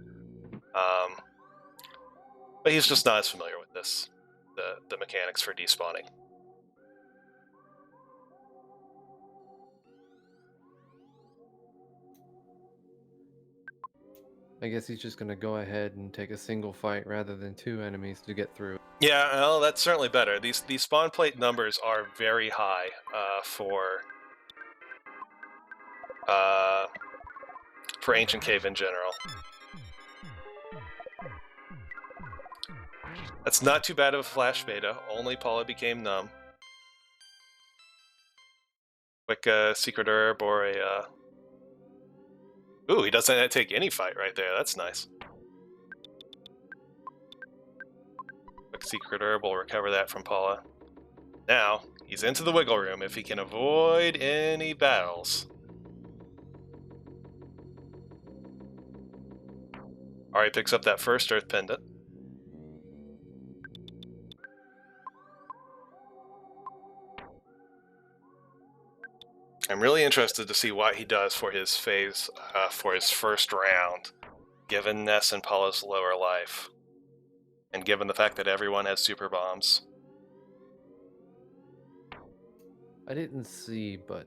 But he's just not as familiar with this, the mechanics for despawning. I guess he's just gonna go ahead and take a single fight rather than two enemies to get through. Yeah, well, that's certainly better. These spawn plate numbers are very high for Ancient Cave in general. That's not too bad of a flash beta. Only Paula became numb. Quick secret herb or a... Ooh, he doesn't take any fight right there. That's nice. Quick secret herb will recover that from Paula. Now, he's into the wiggle room if he can avoid any battles. Alright, picks up that first Earth Pendant. I'm really interested to see what he does for his phase, for his first round, given Ness and Paula's lower life, and given the fact that everyone has super bombs. I didn't see, but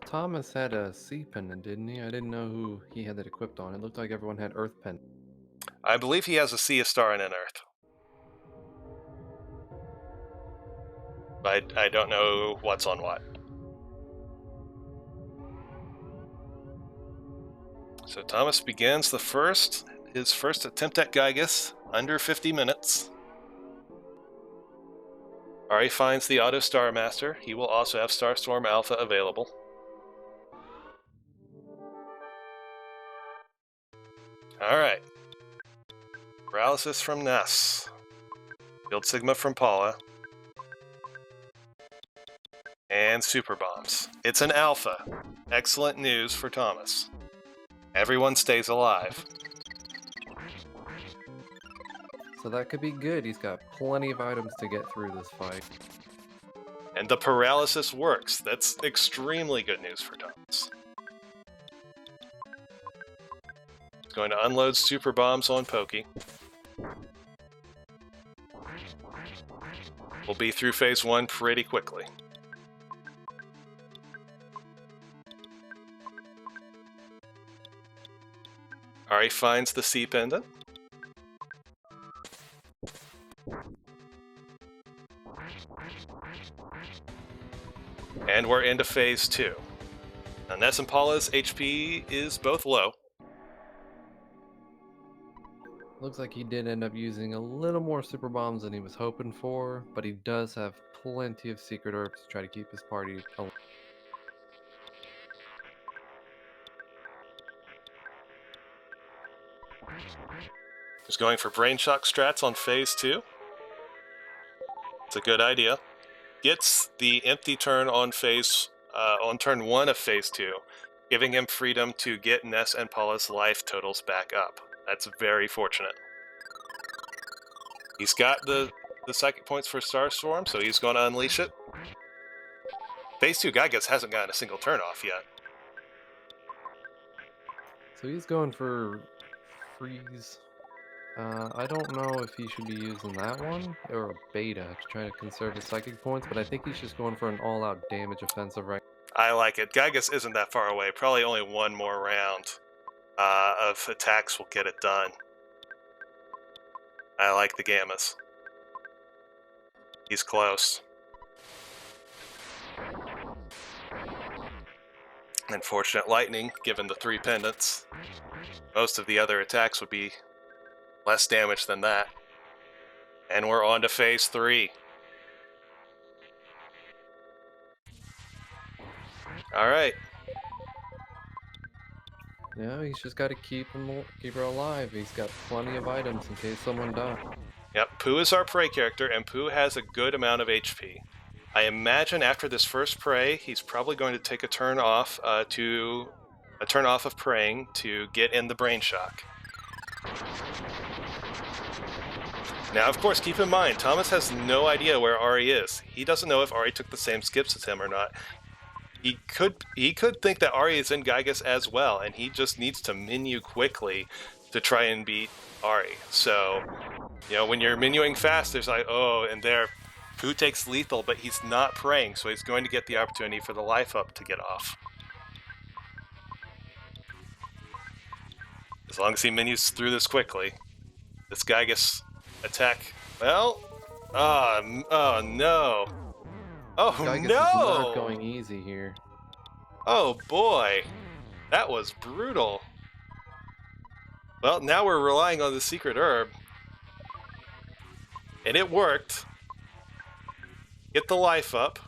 Thomas had a sea pendant, didn't he? I didn't know who he had that equipped on. It looked like everyone had Earth pendant. I believe he has a sea, a star, and an Earth. But I don't know what's on what. So Thomas begins his first attempt at Gygus, under 50 minutes. Ari finds the Auto Star Master. He will also have Starstorm Alpha available. Alright. Paralysis from Ness. Field Sigma from Paula. And Super Bombs. It's an Alpha. Excellent news for Thomas. Everyone stays alive. So that could be good. He's got plenty of items to get through this fight. And the paralysis works. That's extremely good news for Thomas. He's going to unload super bombs on Pokey. We'll be through phase 1 pretty quickly. Ari finds the Sea Pendant. And we're into phase 2. Now, Ness and Paula's HP is both low. Looks like he did end up using a little more super bombs than he was hoping for, but he does have plenty of secret herbs to try to keep his party alive. He's going for Brain Shock strats on phase 2. It's a good idea. Gets the empty turn on turn 1 of phase 2, giving him freedom to get Ness and Paula's life totals back up. That's very fortunate. He's got the psychic points for Star Storm, so he's going to unleash it. Phase 2 Gygas hasn't gotten a single turn off yet. So he's going for freeze. I don't know if he should be using that one or beta to try to conserve his psychic points, but I think he's just going for an all-out damage offensive right. I like it. Gygas isn't that far away. Probably only one more round of attacks will get it done. I like the Gammas. He's close. Unfortunate lightning, given the 3 pendants. Most of the other attacks would be less damage than that. And we're on to phase 3. Alright. Yeah, he's just got to keep her alive. He's got plenty of items in case someone dies. Yep, Pooh is our prey character, and Pooh has a good amount of HP. I imagine after this first prey, he's probably going to take a turn off of praying to get in the brain shock. Now, of course, keep in mind, Thomas has no idea where Ari is. He doesn't know if Ari took the same skips as him or not. He could think that Ari is in Gygas as well, and he just needs to menu quickly to try and beat Ari. So, when you're menuing fast, there's like, oh, and there, Pooh takes lethal, but he's not praying, so he's going to get the opportunity for the life up to get off. As long as he menus through this quickly. This Gygas attack, well, oh no. Oh Gygas no! is not going easy here. Oh boy, that was brutal. Well, now we're relying on the secret herb. And it worked. Get the life up.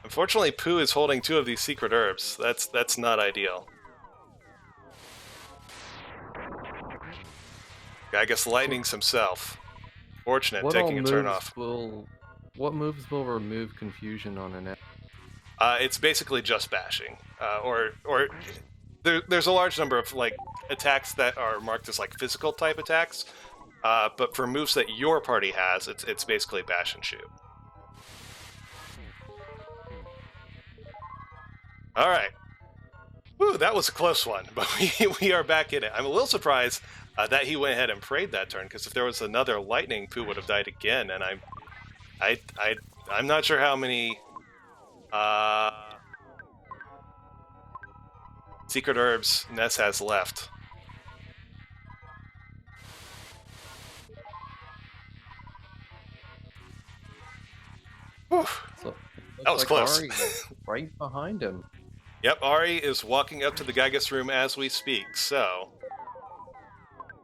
Unfortunately, Pooh is holding 2 of these secret herbs. That's not ideal. Gygas lightnings himself. Fortunate, taking a turn off. What moves will remove confusion on an It's basically just bashing, or there's a large number of attacks that are marked as physical type attacks, but for moves that your party has, it's basically bash and shoot. All right, woo, that was a close one, but we are back in it. I'm a little surprised that he went ahead and prayed that turn, because if there was another lightning, Pooh would have died again, and I'm not sure how many secret herbs Ness has left. Whew. So, that was close. Ari right behind him. Yep, Ari is walking up to the Gygas room as we speak, so...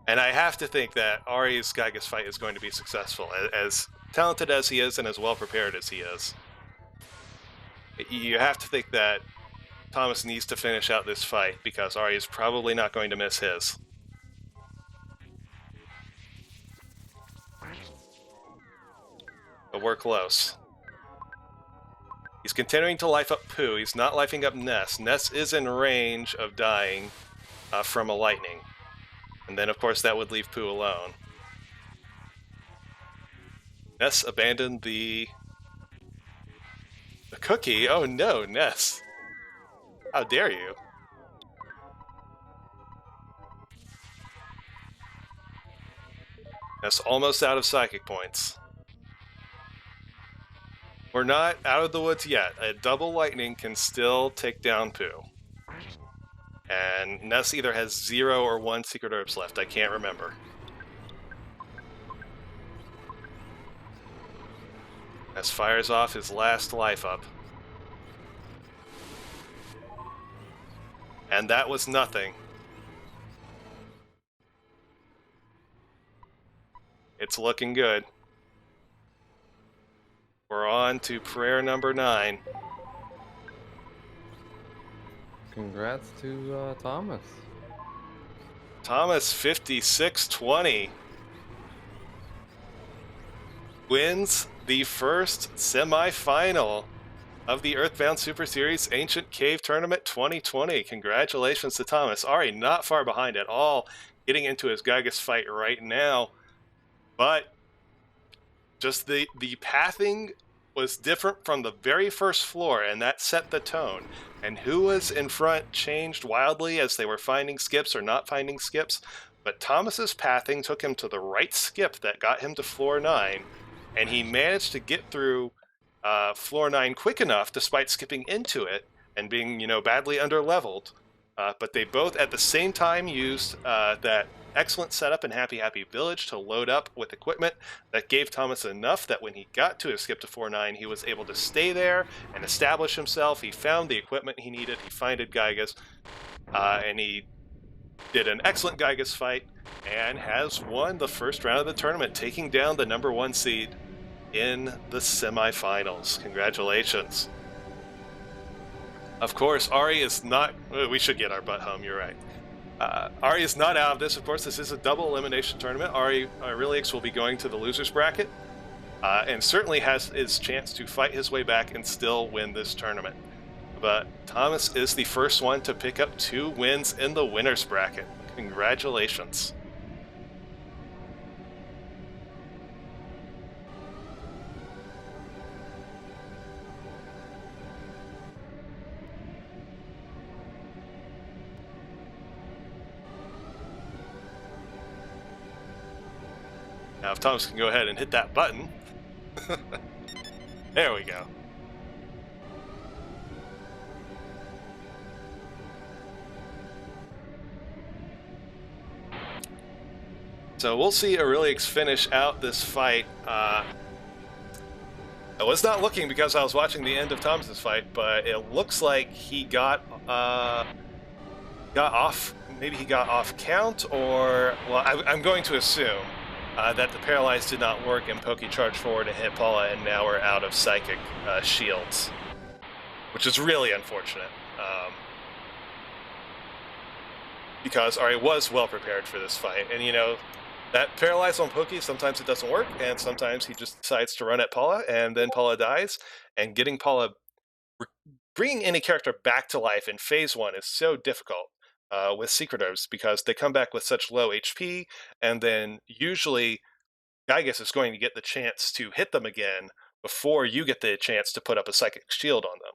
And I have to think that Ari's Gygas fight is going to be successful, as talented as he is and as well prepared as he is. You have to think that Thomas needs to finish out this fight, because Ari is probably not going to miss his. But we're close. He's continuing to life up Pooh. He's not lifing up Ness. Ness is in range of dying from a lightning. And then, of course, that would leave Pooh alone. Ness abandoned the cookie? Oh no, Ness. How dare you? Ness almost out of psychic points. We're not out of the woods yet. A double lightning can still take down Pooh. And Ness either has 0 or 1 secret herbs left. I can't remember. Ness fires off his last life up. And that was nothing. It's looking good. We're on to prayer number 9. Congrats to Thomas. Thomas 5620 wins the first semifinal of the Earthbound Super Series Ancient Cave Tournament 2020. Congratulations to Thomas. Ari not far behind at all, getting into his Gygas fight right now. but just the pathing was different from the very first floor, and that set the tone. And who was in front changed wildly as they were finding skips or not finding skips. But Thomas's pathing took him to the right skip that got him to floor 9, and he managed to get through floor 9 quick enough despite skipping into it and being, badly underleveled. But they both at the same time used that excellent setup in Happy Happy Village to load up with equipment that gave Thomas enough that when he got to his skip to 4-9, he was able to stay there and establish himself. He found the equipment he needed. He finded Gygas, and he did an excellent Gygas fight and has won the first round of the tournament, taking down the number 1 seed in the semifinals. Congratulations. Of course, Ari is not... We should get our butt home, you're right. Ari is not out of this. Of course, this is a double elimination tournament. Aurilliux will be going to the loser's bracket, and certainly has his chance to fight his way back and still win this tournament. But Thomas is the first one to pick up 2 wins in the winner's bracket. Congratulations. Now, if Thomas can go ahead and hit that button. There we go. So we'll see Aurilliux finish out this fight. I was not looking because I was watching the end of Thomas's fight, but it looks like he got off. Maybe he got off count, or I'm going to assume that the paralyze did not work and Pokey charged forward and hit Paula, and now we're out of psychic shields, which is really unfortunate. Because Ari was well prepared for this fight, and that paralyze on Pokey, sometimes it doesn't work, and sometimes he just decides to run at Paula, and then Paula dies, and getting Paula, bringing any character back to life in phase 1 is so difficult with secret herbs because they come back with such low HP, and then usually Gygas is going to get the chance to hit them again before you get the chance to put up a psychic shield on them.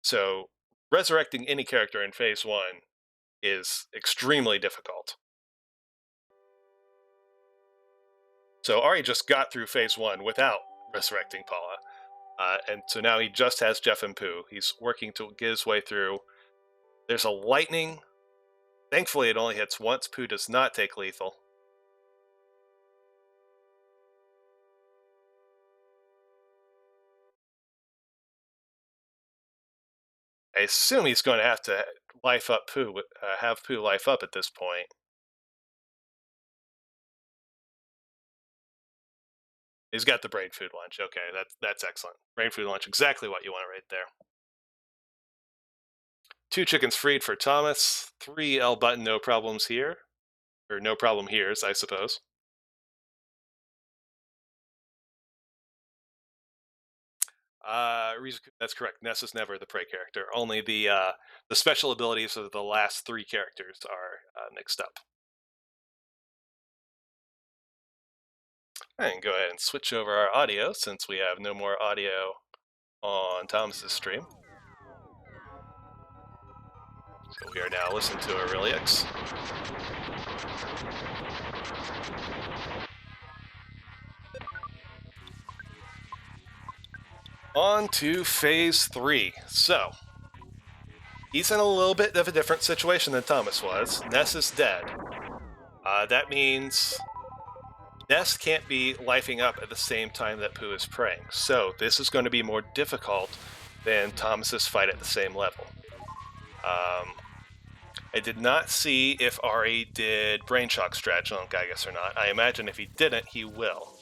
So resurrecting any character in phase 1 is extremely difficult. So Ari just got through phase 1 without resurrecting Paula. And so now he just has Jeff and Pooh. He's working to get his way through. There's a lightning. Thankfully, it only hits once. Pooh does not take lethal. I assume he's going to have to life up Pooh, have Pooh life up at this point. He's got the brain food lunch. Okay, that's excellent. Brain food lunch, exactly what you want right there. 2 chickens freed for Thomas. 3 L button, no problems here. Or no problem here's, I suppose. That's correct. Ness is never the prey character. Only the special abilities of the last 3 characters are mixed up. And go ahead and switch over our audio since we have no more audio on Thomas's stream. So we are now listening to Aurilliux. On to phase 3. So he's in a little bit of a different situation than Thomas was. Ness is dead. That means Ness can't be lifing up at the same time that Pooh is praying. So this is going to be more difficult than Thomas's fight at the same level. I did not see if Ari did Brain Shock strategy on Gygas or not. I imagine if he didn't, he will.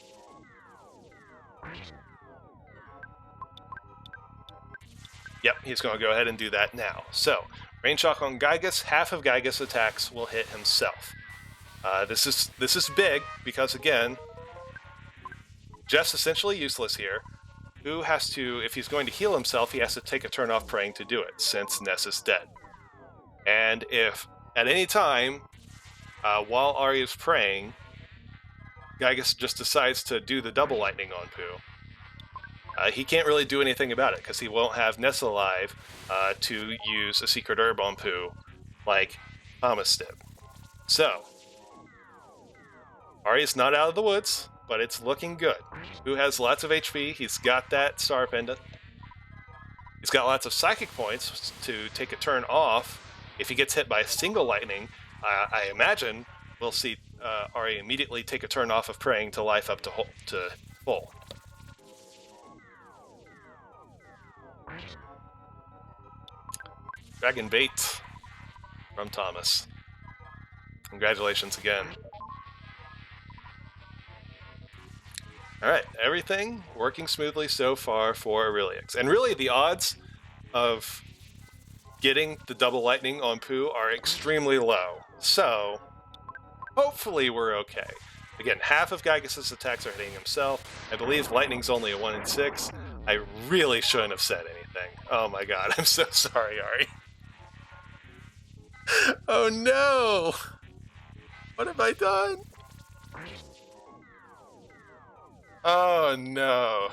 Yep, he's going to go ahead and do that now. So, Brain Shock on Gygas, half of Gygas' attacks will hit himself. This is big because, again, Jeff's essentially useless here. Who has to, if he's going to heal himself, he has to take a turn off praying to do it, since Ness is dead. And if at any time, while Ari is praying, Gygus just decides to do the double lightning on Pooh. He can't really do anything about it because he won't have Ness alive to use a secret herb on Pooh like Thomas did. So, Ari's not out of the woods, but it's looking good. Pooh has lots of HP. He's got that star pendant. He's got lots of psychic points to take a turn off. If he gets hit by a single lightning, I imagine we'll see Ari immediately take a turn off of praying to life up to full. Dragon bait from Thomas. Congratulations again. Alright, everything working smoothly so far for Aurilliux. And really, the odds of getting the double lightning on Pooh are extremely low. So, hopefully we're okay. Again, half of Gygus' attacks are hitting himself. I believe lightning's only a 1 in 6. I really shouldn't have said anything. Oh my god, I'm so sorry, Ari. Oh no! What have I done? Oh no.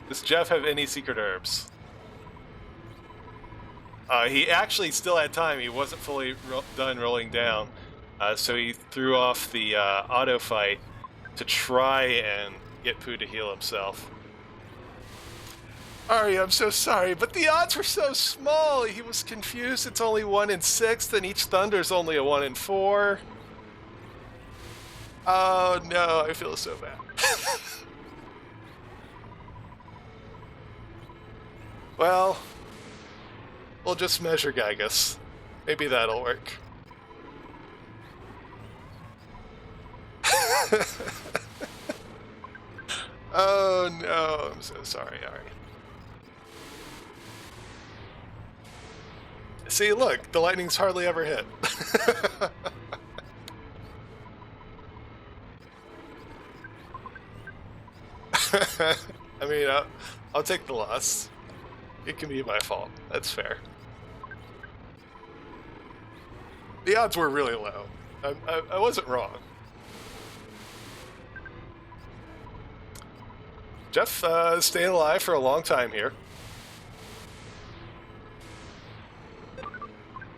Does Jeff have any secret herbs? He actually still had time. He wasn't fully done rolling down. So he threw off the auto fight to try and get Pooh to heal himself. Ari, I'm so sorry, but the odds were so small. He was confused. It's only 1 in 6, and each thunder's only a 1 in 4. Oh no, I feel so bad. Well, we'll just measure Gygus. Maybe that'll work. Oh no, I'm so sorry, Ari. See, look, the lightning's hardly ever hit. I mean, I'll take the loss. It can be my fault. That's fair. The odds were really low. I wasn't wrong. Jeff staying alive for a long time here.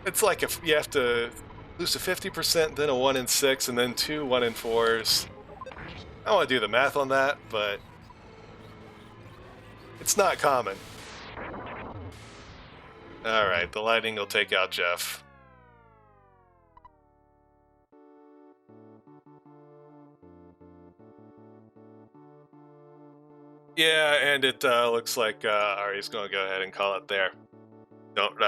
It's like if you have to lose a 50%, then a 1 in 6, and then 2 1 in 4s. I don't want to do the math on that, but it's not common. Alright, the lightning will take out Jeff. Yeah, and it looks like Ari's going to go ahead and call it there. Don't,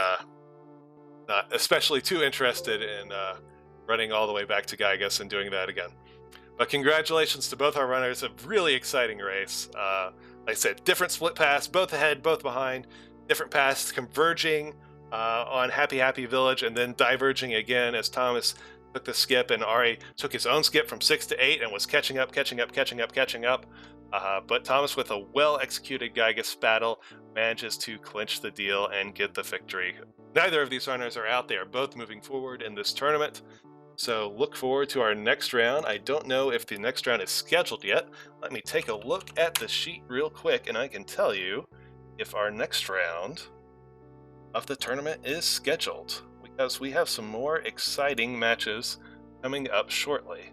not especially too interested in running all the way back to Gygus and doing that again. But congratulations to both our runners, a really exciting race. Like I said, different split paths, both ahead, both behind, different paths converging on Happy Village and then diverging again as Thomas took the skip and Ari took his own skip from 6 to 8 and was catching up. But Thomas, with a well-executed Gygus battle, manages to clinch the deal and get the victory. Neither of these runners are out. They are both moving forward in this tournament. So look forward to our next round. I don't know if the next round is scheduled yet. Let me take a look at the sheet real quick and I can tell you if our next round of the tournament is scheduled, because we have some more exciting matches coming up shortly.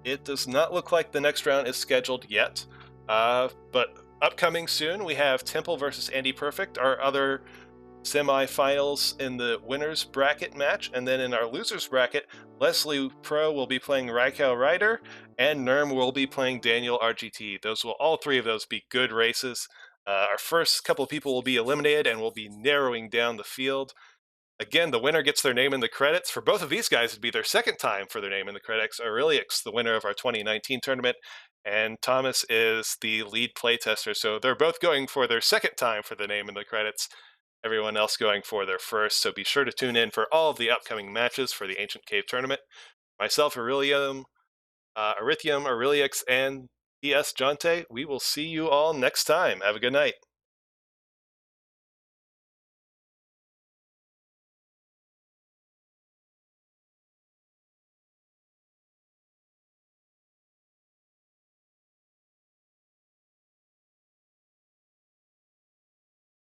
It does not look like the next round is scheduled yet, but upcoming soon we have Temple versus Andy Perfect, our other semifinals in the winners bracket match, and then in our losers bracket, Leslie Pro will be playing Raikau Ryder, and Nerm will be playing Daniel RGT. All three of those be good races. Our first couple of people will be eliminated, and we'll be narrowing down the field. Again, the winner gets their name in the credits. For both of these guys, it'd be their second time for their name in the credits. Aurilliux, the winner of our 2019 tournament, and Thomas is the lead playtester. So they're both going for their second time for the name in the credits. Everyone else going for their first. So be sure to tune in for all of the upcoming matches for the Ancient Cave tournament. Myself, Aurilliux, and tsjonte, we will see you all next time. Have a good night.